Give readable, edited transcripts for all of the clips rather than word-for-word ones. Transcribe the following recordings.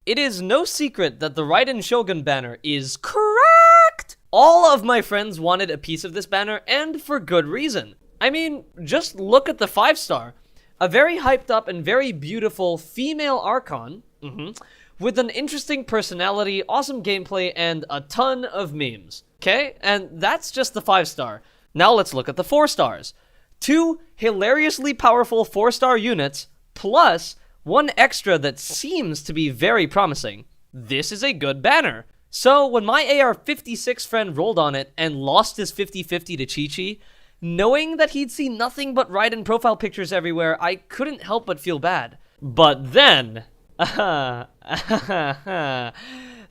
It is no secret that the Raiden Shogun banner is correct! All of my friends wanted a piece of this banner, and for good reason. I mean, just look at the 5-star. A very hyped up and very beautiful female Archon, with an interesting personality, awesome gameplay, and a ton of memes. Okay, and that's just the 5-star. Now let's look at the 4 stars. 2 hilariously powerful 4-star units, plus 1 extra that seems to be very promising. This is a good banner. So when my Ar55 friend rolled on it and lost his 50-50 to Chi-Chi, knowing that he'd see nothing but Raiden profile pictures everywhere, I couldn't help but feel bad. But then,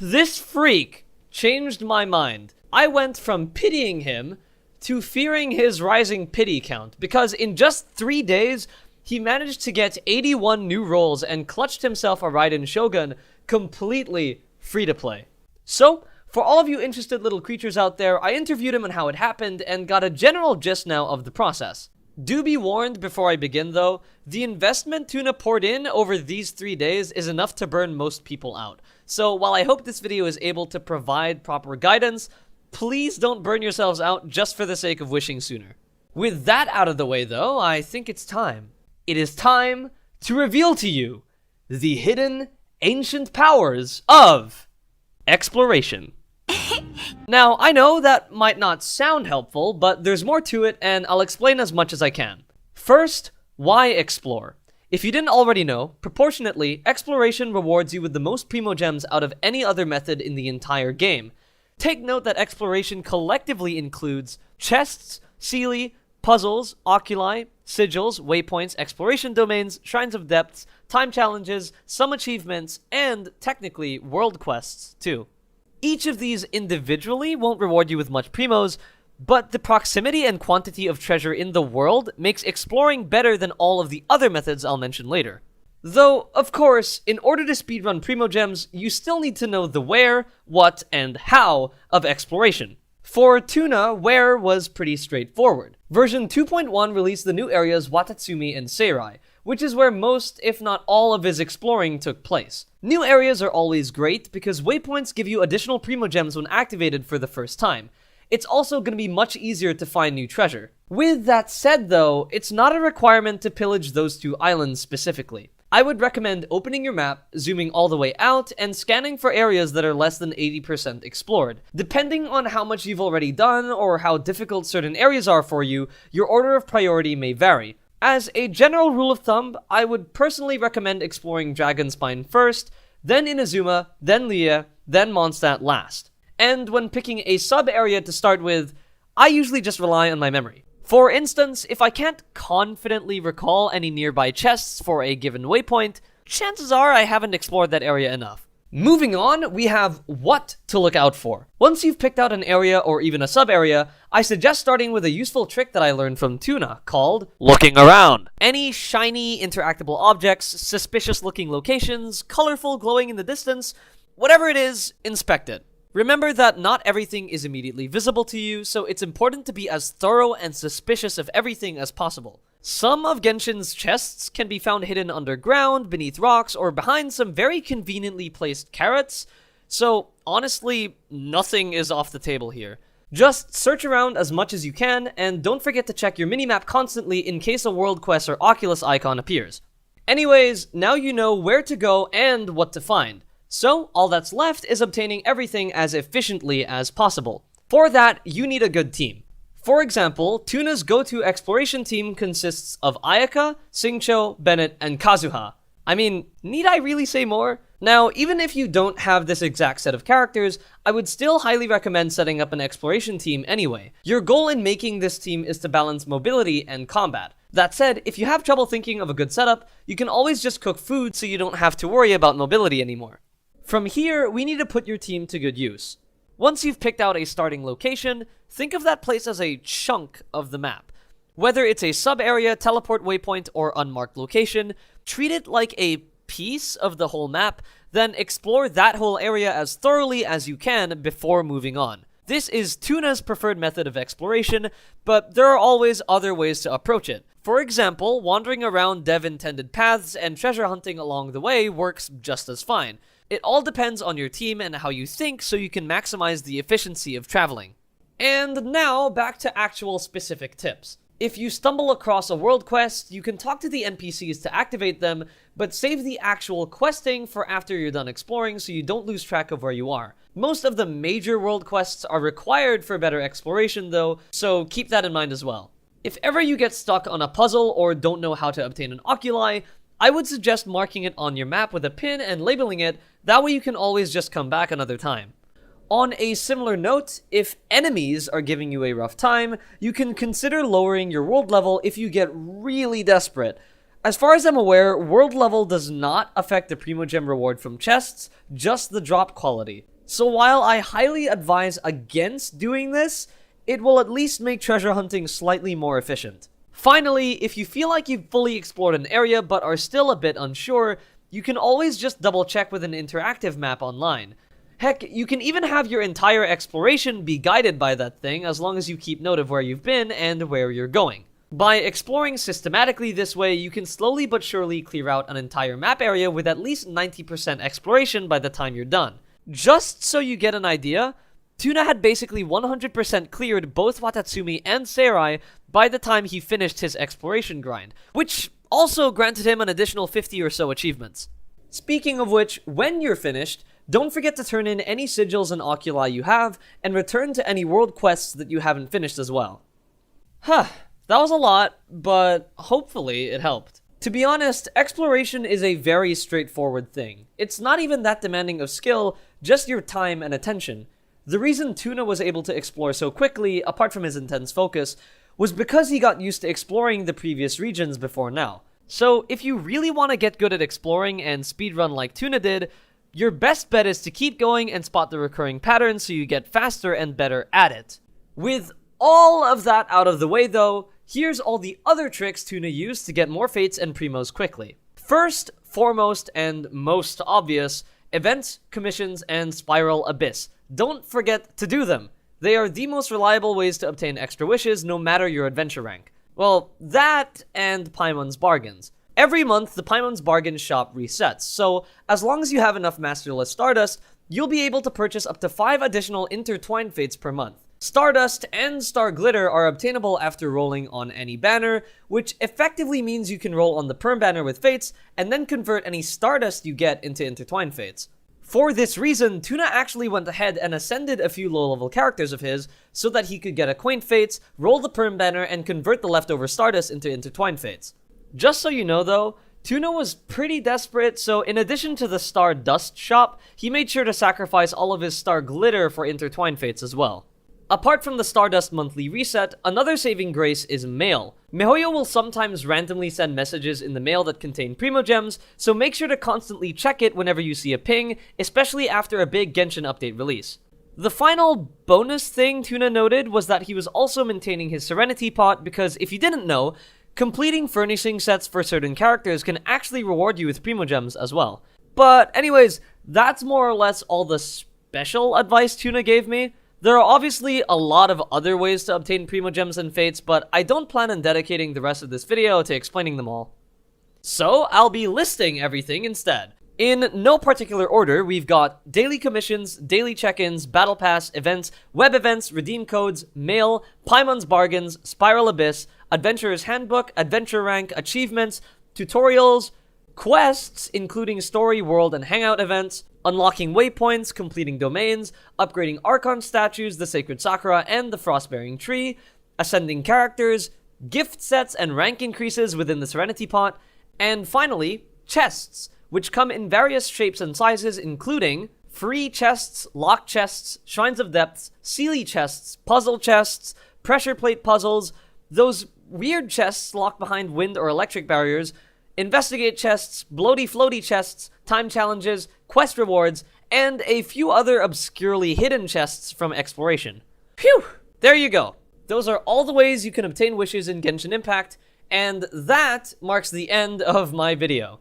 this freak changed my mind. I went from pitying him to fearing his rising pity count, because in just 3 days, he managed to get 81 new rolls and clutched himself a Raiden Shogun completely free to play. So, for all of you interested little creatures out there, I interviewed him on how it happened and got a general gist now of the process. Do be warned before I begin though, the investment Tuna poured in over these 3 days is enough to burn most people out. So while I hope this video is able to provide proper guidance, please don't burn yourselves out just for the sake of wishing sooner. With that out of the way though, I think it's time. It is time to reveal to you the hidden ancient powers of exploration. Now, I know that might not sound helpful, but there's more to it, and I'll explain as much as I can. First, why explore? If you didn't already know, proportionately, exploration rewards you with the most primogems out of any other method in the entire game. Take note that exploration collectively includes chests, sealy, puzzles, oculi, sigils, waypoints, exploration domains, shrines of depths, time challenges, some achievements, and, technically, world quests, too. Each of these individually won't reward you with much primos, but the proximity and quantity of treasure in the world makes exploring better than all of the other methods I'll mention later. Though, of course, in order to speedrun primogems, you still need to know the where, what, and how of exploration. For Tuna, where was pretty straightforward. Version 2.1 released the new areas Watatsumi and Seirai, which is where most, if not all, of his exploring took place. New areas are always great because waypoints give you additional primogems when activated for the first time. It's also going to be much easier to find new treasure. With that said though, it's not a requirement to pillage those 2 islands specifically. I would recommend opening your map, zooming all the way out, and scanning for areas that are less than 80% explored. Depending on how much you've already done or how difficult certain areas are for you, your order of priority may vary. As a general rule of thumb, I would personally recommend exploring Dragonspine first, then Inazuma, then Liyue, then Mondstadt last. And when picking a sub-area to start with, I usually just rely on my memory. For instance, if I can't confidently recall any nearby chests for a given waypoint, chances are I haven't explored that area enough. Moving on, we have what to look out for. Once you've picked out an area or even a sub-area, I suggest starting with a useful trick that I learned from Tuna called looking around. Any shiny, interactable objects, suspicious-looking locations, colorful glowing in the distance, whatever it is, inspect it. Remember that not everything is immediately visible to you, so it's important to be as thorough and suspicious of everything as possible. Some of Genshin's chests can be found hidden underground, beneath rocks, or behind some very conveniently placed carrots, so honestly, nothing is off the table here. Just search around as much as you can, and don't forget to check your minimap constantly in case a world quest or Oculus icon appears. Anyways, now you know where to go and what to find. So, all that's left is obtaining everything as efficiently as possible. For that, you need a good team. For example, Tuna's go-to exploration team consists of Ayaka, Xingqiu, Bennett, and Kazuha. I mean, need I really say more? Now, even if you don't have this exact set of characters, I would still highly recommend setting up an exploration team anyway. Your goal in making this team is to balance mobility and combat. That said, if you have trouble thinking of a good setup, you can always just cook food so you don't have to worry about mobility anymore. From here, we need to put your team to good use. Once you've picked out a starting location, think of that place as a chunk of the map. Whether it's a sub-area, teleport waypoint, or unmarked location, treat it like a piece of the whole map, then explore that whole area as thoroughly as you can before moving on. This is Tuna's preferred method of exploration, but there are always other ways to approach it. For example, wandering around dev-intended paths and treasure hunting along the way works just as fine. It all depends on your team and how you think, so you can maximize the efficiency of traveling. And now, back to actual specific tips. If you stumble across a world quest, you can talk to the NPCs to activate them, but save the actual questing for after you're done exploring so you don't lose track of where you are. Most of the major world quests are required for better exploration though, so keep that in mind as well. If ever you get stuck on a puzzle or don't know how to obtain an oculi, I would suggest marking it on your map with a pin and labeling it, that way you can always just come back another time. On a similar note, if enemies are giving you a rough time, you can consider lowering your world level if you get really desperate. As far as I'm aware, world level does not affect the primogem reward from chests, just the drop quality. So while I highly advise against doing this, it will at least make treasure hunting slightly more efficient. Finally, if you feel like you've fully explored an area but are still a bit unsure, you can always just double check with an interactive map online. Heck, you can even have your entire exploration be guided by that thing as long as you keep note of where you've been and where you're going. By exploring systematically this way, you can slowly but surely clear out an entire map area with at least 90% exploration by the time you're done. Just so you get an idea, Tuna had basically 100% cleared both Watatsumi and Seirai by the time he finished his exploration grind, which also granted him an additional 50 or so achievements. Speaking of which, when you're finished, don't forget to turn in any sigils and oculi you have, and return to any world quests that you haven't finished as well. That was a lot, but hopefully it helped. To be honest, exploration is a very straightforward thing. It's not even that demanding of skill, just your time and attention. The reason Tuna was able to explore so quickly, apart from his intense focus, was because he got used to exploring the previous regions before now. So if you really want to get good at exploring and speedrun like Tuna did, your best bet is to keep going and spot the recurring patterns so you get faster and better at it. With all of that out of the way though, here's all the other tricks Tuna used to get more fates and primos quickly. First, foremost, and most obvious, events, commissions, and spiral abyss. Don't forget to do them. They are the most reliable ways to obtain extra wishes no matter your adventure rank. Well, that and Paimon's bargains. Every month, the Paimon's Bargain shop resets, so as long as you have enough Masterless Stardust, you'll be able to purchase up to 5 additional Intertwined Fates per month. Stardust and Star Glitter are obtainable after rolling on any banner, which effectively means you can roll on the Perm banner with Fates, and then convert any Stardust you get into Intertwined Fates. For this reason, Tuna actually went ahead and ascended a few low-level characters of his, so that he could get Acquaint Fates, roll the Perm banner, and convert the leftover Stardust into Intertwined Fates. Just so you know though, Tuna was pretty desperate, so in addition to the Star Dust shop, he made sure to sacrifice all of his Star Glitter for Intertwined Fates as well. Apart from the Stardust monthly reset, another saving grace is mail. miHoYo will sometimes randomly send messages in the mail that contain primogems, so make sure to constantly check it whenever you see a ping, especially after a big Genshin update release. The final bonus thing Tuna noted was that he was also maintaining his Serenity pot because if you didn't know, completing furnishing sets for certain characters can actually reward you with primogems as well. But anyways, that's more or less all the special advice Tuna gave me. There are obviously a lot of other ways to obtain primogems and fates, but I don't plan on dedicating the rest of this video to explaining them all. So I'll be listing everything instead. In no particular order, we've got daily commissions, daily check-ins, battle pass, events, web events, redeem codes, mail, Paimon's bargains, spiral abyss, adventurer's handbook, adventure rank, achievements, tutorials, quests, including story, world, and hangout events, unlocking waypoints, completing domains, upgrading Archon statues, the Sacred Sakura, and the Frostbearing Tree, ascending characters, gift sets and rank increases within the Serenity pot, and finally, chests, which come in various shapes and sizes, including free chests, locked chests, shrines of depths, sealy chests, puzzle chests, pressure plate puzzles, those weird chests locked behind wind or electric barriers, investigate chests, bloaty floaty chests, time challenges, quest rewards, and a few other obscurely hidden chests from exploration. Phew! There you go. Those are all the ways you can obtain wishes in Genshin Impact, and that marks the end of my video.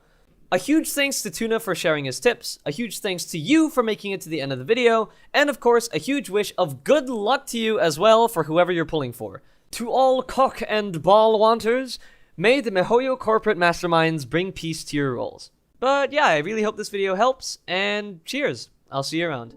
A huge thanks to Tuna for sharing his tips, a huge thanks to you for making it to the end of the video, and of course a huge wish of good luck to you as well for whoever you're pulling for. To all cock and ball wanters, may the miHoYo corporate masterminds bring peace to your rolls. But yeah, I really hope this video helps, and cheers. I'll see you around.